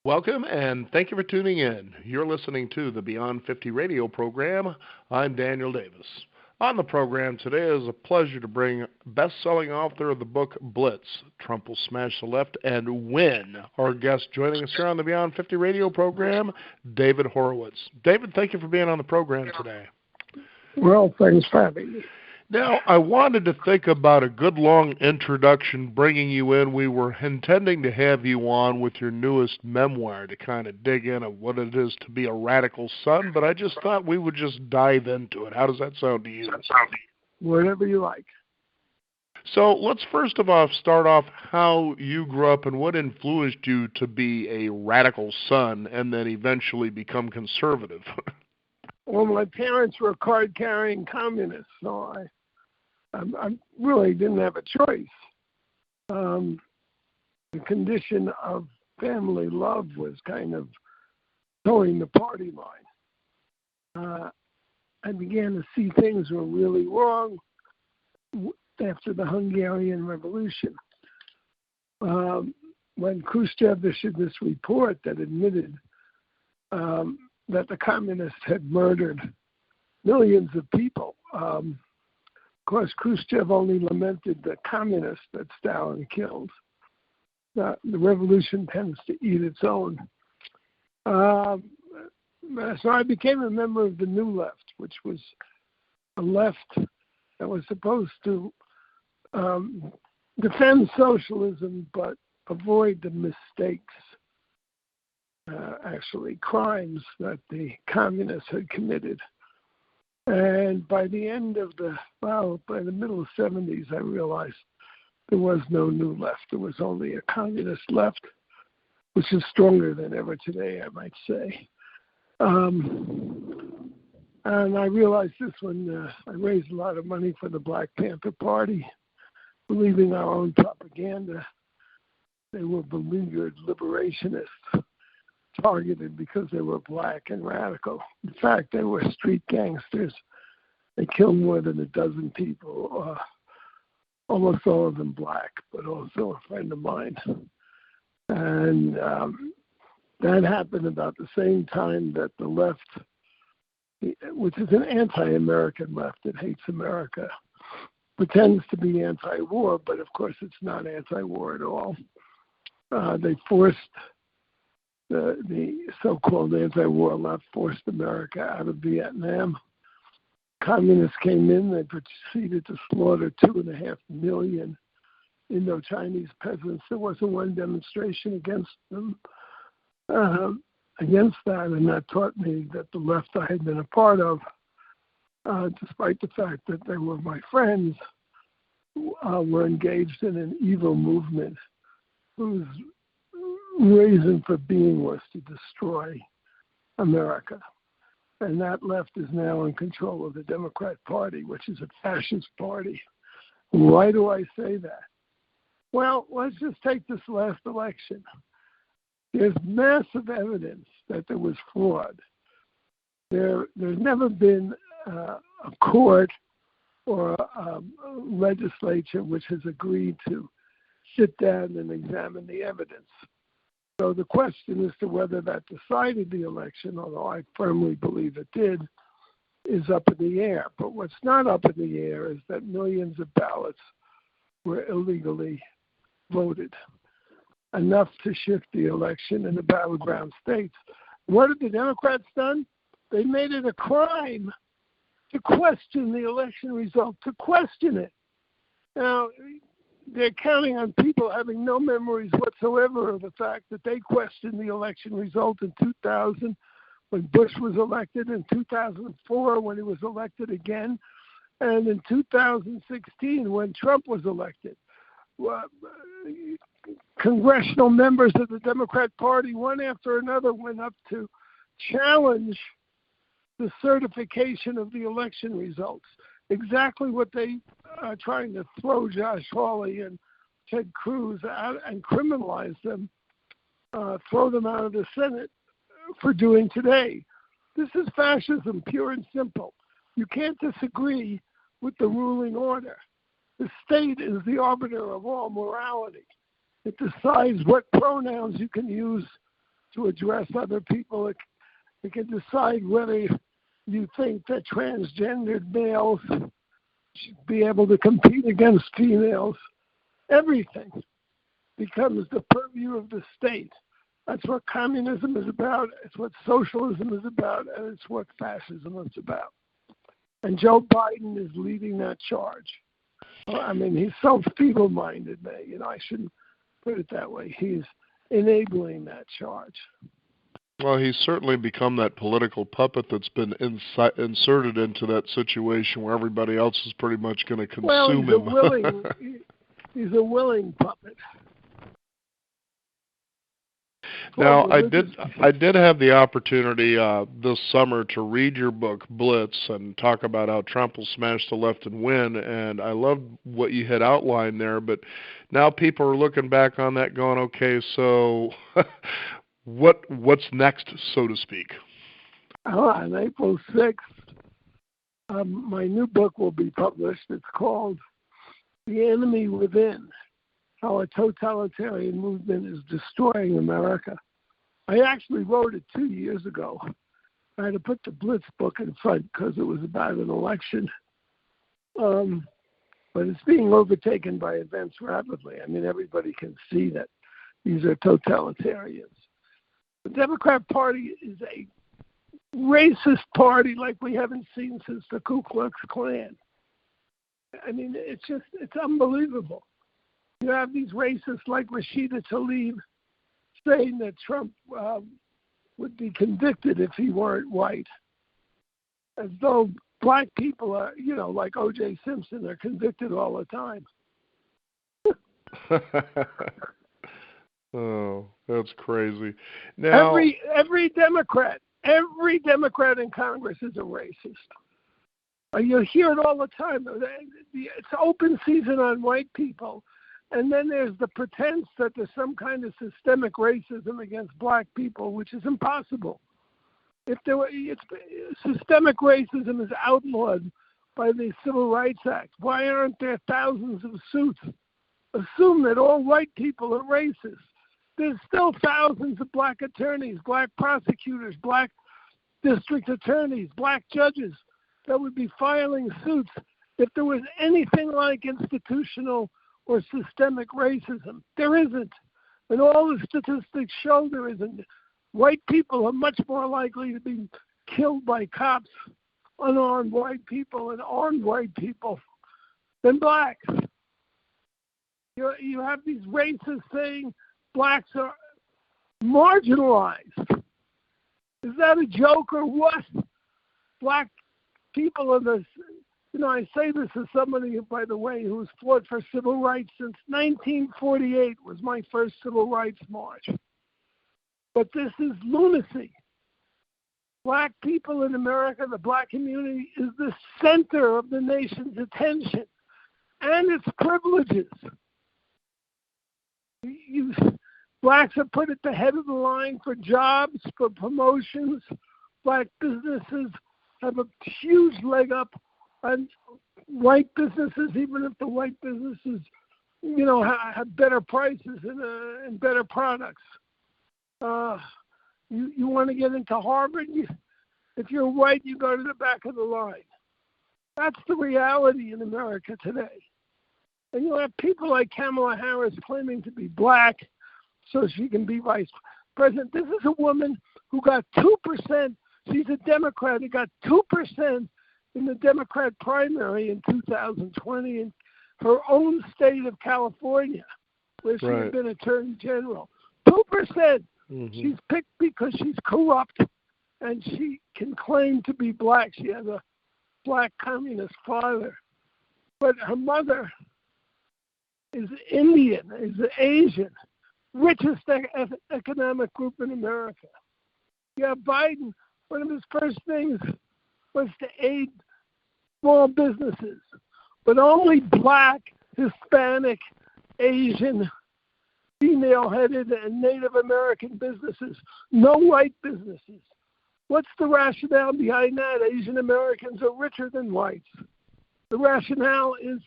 Welcome and thank you for tuning in. You're listening to the Beyond 50 radio program. I'm Daniel Davis. On the program today is a pleasure to bring best-selling author of the book Blitz, Trump Will Smash the Left and Win. Our guest joining us here on the Beyond 50 radio program, David Horowitz. David, thank you for being on the program today. Well, thanks for having me. Now, I wanted to think about a good long introduction bringing you in. We were intending to have you on with your newest memoir to kind of dig in on what it is to be a radical son, but I just thought we would just dive into it. How does that sound to you? Whatever you like. So let's first of all start off how you grew up and what influenced you to be a radical son and then eventually become conservative. Well, my parents were card-carrying communists, so I really didn't have a choice. The condition of family love was kind of towing the party line. I began to see things were really wrong after the Hungarian Revolution. When Khrushchev issued this report that admitted that the communists had murdered millions of people. Of course, Khrushchev only lamented the communists that Stalin killed. The revolution tends to eat its own. So I became a member of the New Left, which was a left that was supposed to defend socialism but avoid the mistakes, actually crimes that the communists had committed. And by the end of by the middle 70s, I realized there was no new left. There was only a communist left, which is stronger than ever today, I might say. And I realized this when I raised a lot of money for the Black Panther Party, believing our own propaganda. They were beleaguered liberationists, targeted because they were black and radical. In fact, they were street gangsters. They killed more than a dozen people, almost all of them black, but also a friend of mine. And that happened about the same time that the left, which is an anti-American left that hates America, pretends to be anti-war, but of course it's not anti-war at all. They forced the so-called anti-war left forced America out of Vietnam. Communists came in, they proceeded to slaughter 2.5 million Indo-Chinese peasants. There wasn't one demonstration against them, against that, and that taught me that the left I had been a part of, despite the fact that they were my friends, were engaged in an evil movement whose reason for being was to destroy America. And that left is now in control of the Democrat Party, which is a fascist party. Why do I say that? Well, let's just take this last election. There's massive evidence that there was fraud. There's never been a court or a legislature which has agreed to sit down and examine the evidence. So the question as to whether that decided the election, although I firmly believe it did, is up in the air. But what's not up in the air is that millions of ballots were illegally voted, enough to shift the election in the battleground states. What have the Democrats done? They made it a crime to question the election result, to question it. Now, they're counting on people having no memories whatsoever of the fact that they questioned the election result in 2000 when Bush was elected, in 2004 when he was elected again, and in 2016 when Trump was elected. Congressional members of the Democrat Party, one after another, went up to challenge the certification of the election results. Exactly what they are trying to throw Josh Hawley and Ted Cruz out and criminalize them, throw them out of the Senate for doing today. This is fascism, pure and simple. You can't disagree with the ruling order. The state is the arbiter of all morality. It decides what pronouns you can use to address other people. It can decide whether you think that transgendered males should be able to compete against females. Everything becomes the purview of the state. That's what communism is about. It's what socialism is about, and it's what fascism is about. And Joe Biden is leading that charge. I mean, he's so feeble-minded, I shouldn't put it that way. He's enabling that charge. Well, he's certainly become that political puppet that's been inserted into that situation where everybody else is pretty much going to consume him. He's a willing puppet. Now, I did have the opportunity this summer to read your book, Blitz, and talk about how Trump will smash the left and win, and I loved what you had outlined there, but now people are looking back on that going, okay, so what's next, so to speak? On April 6th, my new book will be published. It's called The Enemy Within: How a Totalitarian Movement is Destroying America. I actually wrote it 2 years ago. I had to put the Blitz book in front because it was about an election. But it's being overtaken by events rapidly. I mean, everybody can see that these are totalitarians. The Democrat Party is a racist party like we haven't seen since the Ku Klux Klan. I mean, it's unbelievable. You have these racists like Rashida Tlaib saying that Trump would be convicted if he weren't white, as though black people are, like O.J. Simpson, are convicted all the time. Oh, that's crazy. Now, every Democrat in Congress is a racist. You hear it all the time. It's open season on white people. And then there's the pretense that there's some kind of systemic racism against black people, which is impossible. Systemic racism is outlawed by the Civil Rights Act. Why aren't there thousands of suits? Assume that all white people are racist. There's still thousands of black attorneys, black prosecutors, black district attorneys, black judges that would be filing suits if there was anything like institutional or systemic racism. There isn't. And all the statistics show there isn't. White people are much more likely to be killed by cops, unarmed white people and armed white people, than blacks. You have these racists saying blacks are marginalized. Is that a joke or what? Black people are the... I say this as somebody, by the way, who's fought for civil rights since 1948 was my first civil rights march. But this is lunacy. Black people in America, the black community, is the center of the nation's attention and its privileges. Blacks are put at the head of the line for jobs, for promotions. Black businesses have a huge leg up on white businesses, even if the white businesses, have better prices and better products. You want to get into Harvard? If you're white, you go to the back of the line. That's the reality in America today. And you have people like Kamala Harris claiming to be black so she can be vice president. This is a woman who got 2%. She's a Democrat who got 2% in the Democrat primary in 2020 in her own state of California, where she had been Attorney General. 2%. Mm-hmm. She's picked because she's corrupt and she can claim to be black. She has a black communist father. But her mother is Indian, is Asian, richest economic group in America. Yeah, Biden, one of his first things was to aid small businesses, but only black, Hispanic, Asian, female-headed, and Native American businesses, no white businesses. What's the rationale behind that? Asian Americans are richer than whites. The rationale is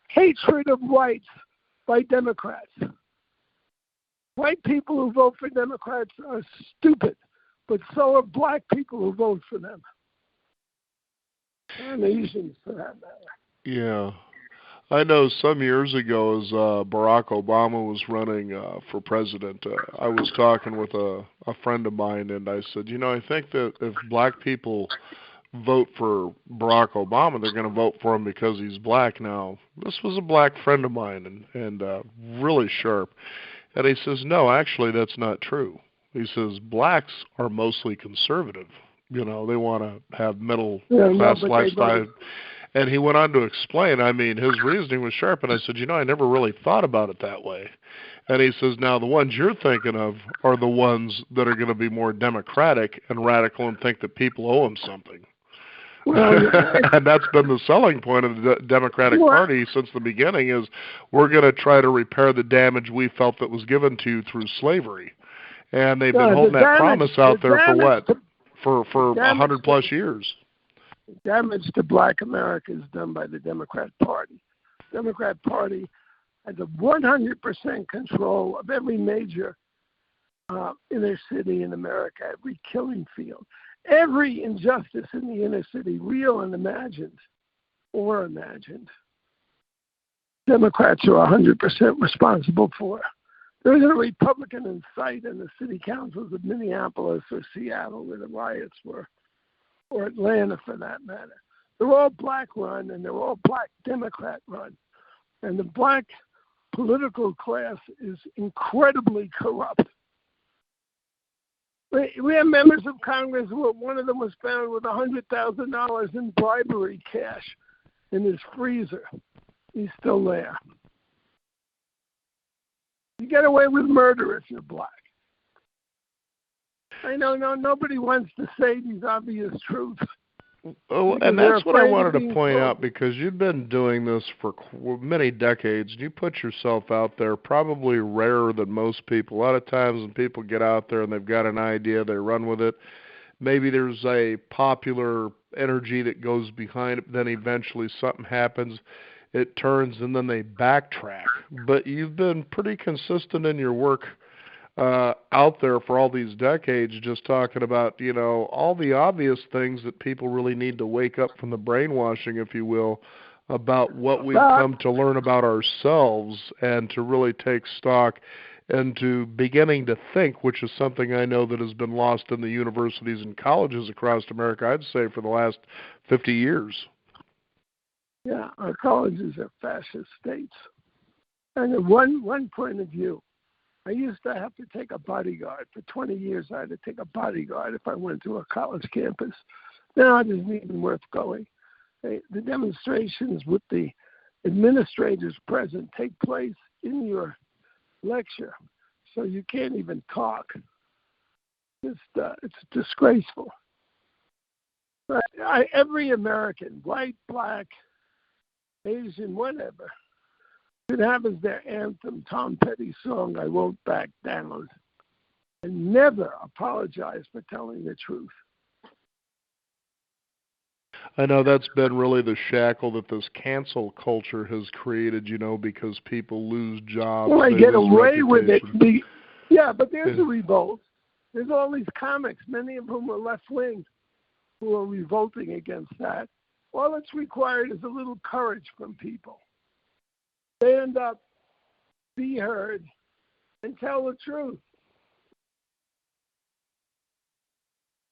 hatred of whites by Democrats. White people who vote for Democrats are stupid, but so are black people who vote for them. And Asians, for that matter. Yeah. I know some years ago, as Barack Obama was running for president, I was talking with a friend of mine, and I said, I think that if black people vote for Barack Obama, they're going to vote for him because he's black. Now, this was a black friend of mine, and really sharp. And he says, no, actually, that's not true. He says, blacks are mostly conservative. They want to have middle class lifestyle. And he went on to explain, his reasoning was sharp. And I said, I never really thought about it that way. And he says, now the ones you're thinking of are the ones that are going to be more democratic and radical and think that people owe them something. Well, and that's been the selling point of the Democratic Party since the beginning is we're going to try to repair the damage we felt that was given to you through slavery. And they've been holding that promise out there for what? For 100-plus years. Damage to black America is done by the Democrat Party. The Democrat Party has a 100% control of every major inner city in America, every killing field. Every injustice in the inner city, real and imagined, or imagined, Democrats are 100% responsible for. There isn't a Republican in sight in the city councils of Minneapolis or Seattle where the riots were, or Atlanta for that matter. They're all black run and they're all black Democrat run. And the black political class is incredibly corrupt. We have members of Congress who one of them was found with $100,000 in bribery cash in his freezer. He's still there. You get away with murder if you're black. I know nobody wants to say these obvious truths. Oh, and that's what I wanted to point out, because you've been doing this for many decades. You put yourself out there probably rarer than most people. A lot of times when people get out there and they've got an idea, they run with it. Maybe there's a popular energy that goes behind it, then eventually something happens, it turns, and then they backtrack. But you've been pretty consistent in your work out there for all these decades, just talking about, all the obvious things that people really need to wake up from the brainwashing, if you will, about what we've come to learn about ourselves and to really take stock and to beginning to think, which is something I know that has been lost in the universities and colleges across America, I'd say, for the last 50 years. Yeah, our colleges are fascist states. And one point of view, I used to have to take a bodyguard. For 20 years, I had to take a bodyguard if I went to a college campus. Now it isn't even worth going. The demonstrations with the administrators present take place in your lecture, so you can't even talk. It's disgraceful. But every American, white, black, Asian, whatever, should have as their anthem Tom Petty's song, I Won't Back Down, and never apologize for telling the truth. I know that's been really the shackle that this cancel culture has created, because people lose jobs. Well, they get away with it. Yeah, but there's a revolt. There's all these comics, many of whom are left-wing, who are revolting against that. All that's required is a little courage from people. Stand up, be heard, and tell the truth.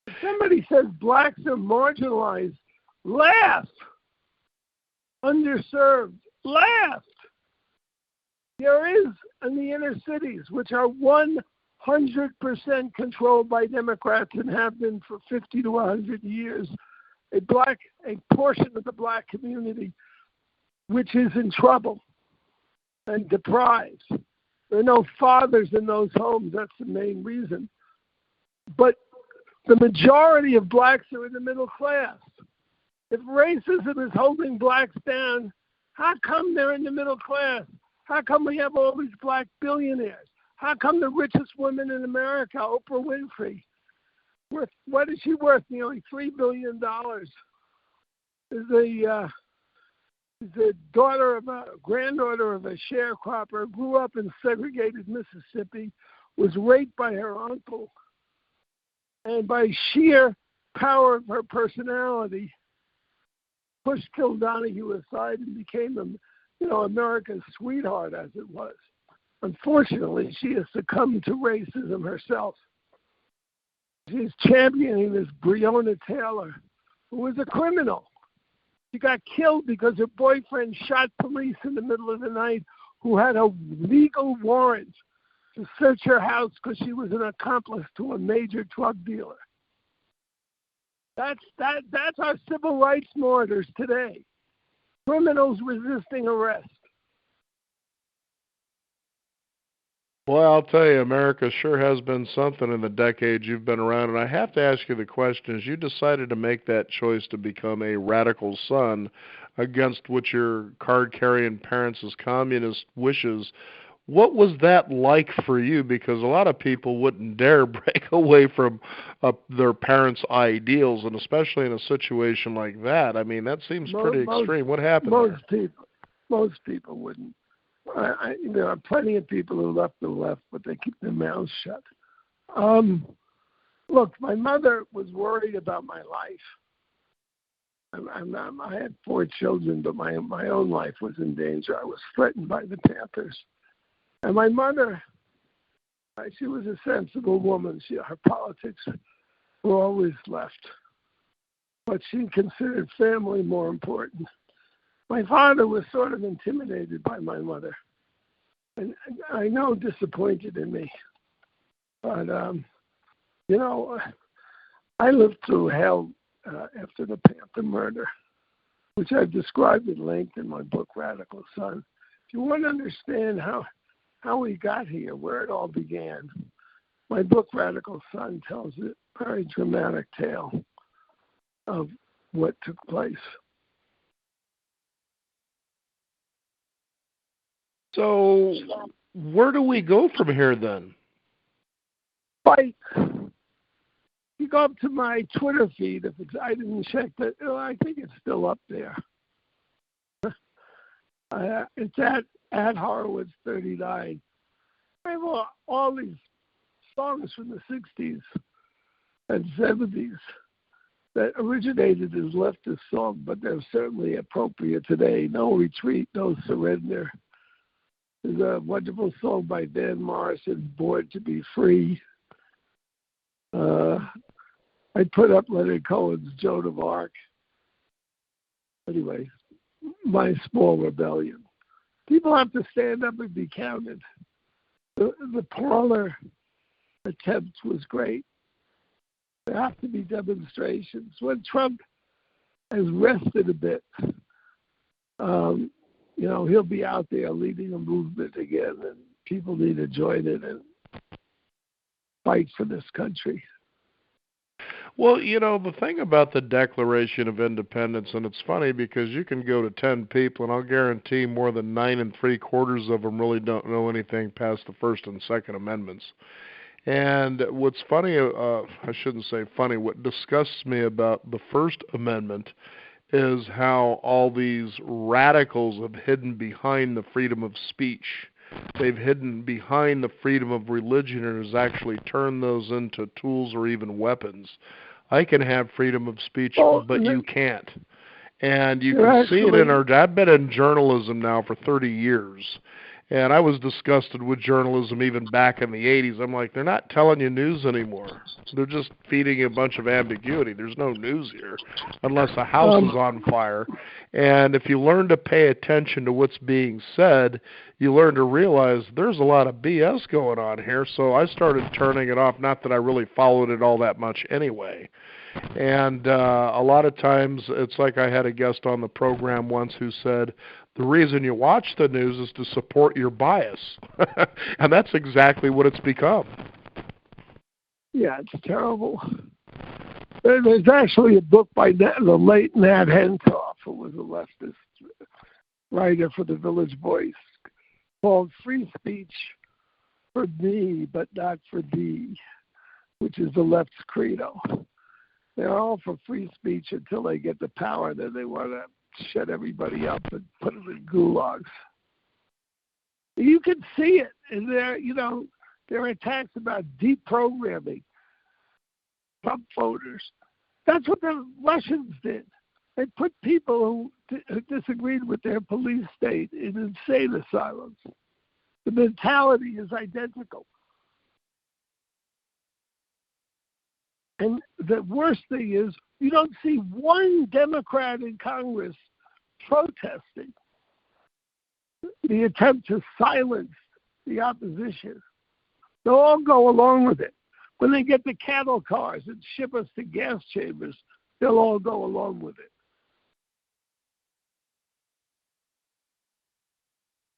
If somebody says blacks are marginalized, laugh. Underserved, laugh. There is in the inner cities, which are 100% controlled by Democrats and have been for 50 to 100 years, a portion of the black community which is in trouble and deprived. There are no fathers in those homes. That's the main reason. But the majority of blacks are in the middle class. If racism is holding blacks down, how come they're in the middle class? How come we have all these black billionaires? How come the richest woman in America, Oprah Winfrey, what is she worth? Nearly $3 billion. Is the granddaughter of a sharecropper, grew up in segregated Mississippi, was raped by her uncle, and by sheer power of her personality, pushed Kill Donahue aside and became, America's sweetheart, as it was. Unfortunately, she has succumbed to racism herself. She's championing this Breonna Taylor, who was a criminal. She got killed because her boyfriend shot police in the middle of the night who had a legal warrant to search her house because she was an accomplice to a major drug dealer. That's our civil rights martyrs today. Criminals resisting arrest. Well, I'll tell you, America sure has been something in the decades you've been around. And I have to ask you the question, as you decided to make that choice to become a radical son against what your card-carrying parents' communist wishes, what was that like for you? Because a lot of people wouldn't dare break away from their parents' ideals, and especially in a situation like that. I mean, that seems pretty extreme. What happened there? Most people wouldn't. There are plenty of people who left the left, but they keep their mouths shut. Look, my mother was worried about my life. I had 4 children, but my own life was in danger. I was threatened by the Panthers. And my mother, she was a sensible woman. Her politics were always left. But she considered family more important. My father was sort of intimidated by my mother, and I know disappointed in me. But, I lived through hell after the Panther murder, which I've described at length in my book, Radical Son. If you want to understand how we got here, where it all began, my book, Radical Son, tells a very dramatic tale of what took place. So where do we go from here then? Fight. You go up to my Twitter feed. I didn't check that. I think it's still up there. It's at Horowitz 39. I have all these songs from the 60s and 70s that originated as leftist songs, but they're certainly appropriate today. No retreat, no surrender. There's a wonderful song by Van Morrison, Born to be Free. I put up Leonard Cohen's Joan of Arc. Anyway, My Small Rebellion. People have to stand up and be counted. The parlor attempt was great. There have to be demonstrations. When Trump has rested a bit, he'll be out there leading a movement again, and people need to join it and fight for this country. Well, the thing about the Declaration of Independence, and it's funny because you can go to 10 people, and I'll guarantee more than 9 3/4 of them really don't know anything past the First and Second Amendments. And what's funny, I shouldn't say funny, what disgusts me about the First Amendment is how all these radicals have hidden behind the freedom of speech. They've hidden behind the freedom of religion and has actually turned those into tools or even weapons. I can have freedom of speech, but you can't. And you can see it I've been in journalism now for 30 years. And I was disgusted with journalism even back in the 80s. I'm like, they're not telling you news anymore. They're just feeding you a bunch of ambiguity. There's no news here unless a house is on fire. And if you learn to pay attention to what's being said, you learn to realize there's a lot of BS going on here. So I started turning it off, not that I really followed it all that much anyway. And a lot of times it's like I had a guest on the program once who said, the reason you watch the news is to support your bias. And that's exactly what it's become. Yeah, it's terrible. There's actually a book by the late Nat Hentoff, who was a leftist writer for the Village Voice, called Free Speech for Me, but Not for Thee, which is the left's credo. They're all for free speech until they get the power that they want to shut everybody up and put them in gulags. You can see it in their attacks about deprogramming Trump voters. That's what the Russians did. They put people who disagreed with their police state in insane asylums. The mentality is identical. And the worst thing is, you don't see one Democrat in Congress protesting the attempt to silence the opposition. They'll all go along with it. When they get the cattle cars and ship us to gas chambers, they'll all go along with it.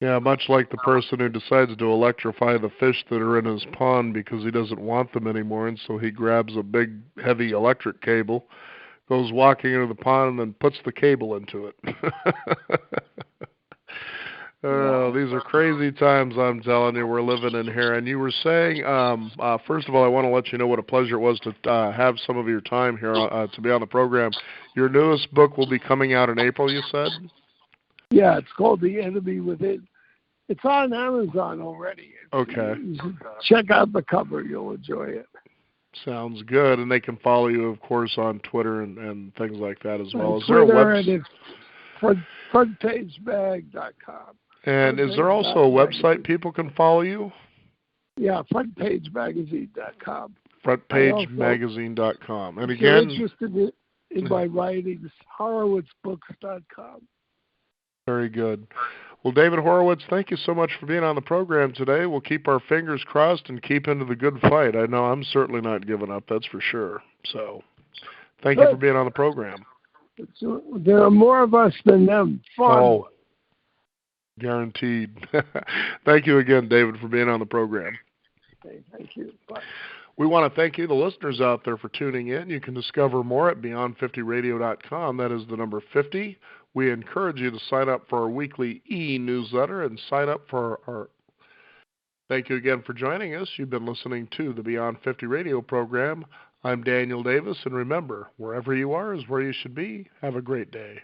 Yeah, much like the person who decides to electrify the fish that are in his pond because he doesn't want them anymore, and so he grabs a big, heavy electric cable, goes walking into the pond, and then puts the cable into it. These are crazy times, I'm telling you, we're living in here. And you were saying, first of all, I want to let you know what a pleasure it was to have some of your time here to be on the program. Your newest book will be coming out in April, you said? Yeah, it's called The Enemy Within. It's on Amazon already. Okay. Check out the cover. You'll enjoy it. Sounds good. And they can follow you, of course, on Twitter and things like that as well. Is Twitter, there a website? And it's frontpagemag.com. And is there also a website people can follow you? Yeah, frontpagemagazine.com. Frontpagemagazine.com. And if again, you're interested in my writings, horowitzbooks.com. Very good. Well, David Horowitz, thank you so much for being on the program today. We'll keep our fingers crossed and keep into the good fight. I know I'm certainly not giving up, that's for sure. So thank you for being on the program. There are more of us than them. Oh, guaranteed. Thank you again, David, for being on the program. Okay, thank you. Bye. We want to thank you, the listeners out there, for tuning in. You can discover more at beyond50radio.com. That is the number 50. We encourage you to sign up for our weekly e-newsletter and sign up for our... Thank you again for joining us. You've been listening to the Beyond 50 radio program. I'm Daniel Davis, and remember, wherever you are is where you should be. Have a great day.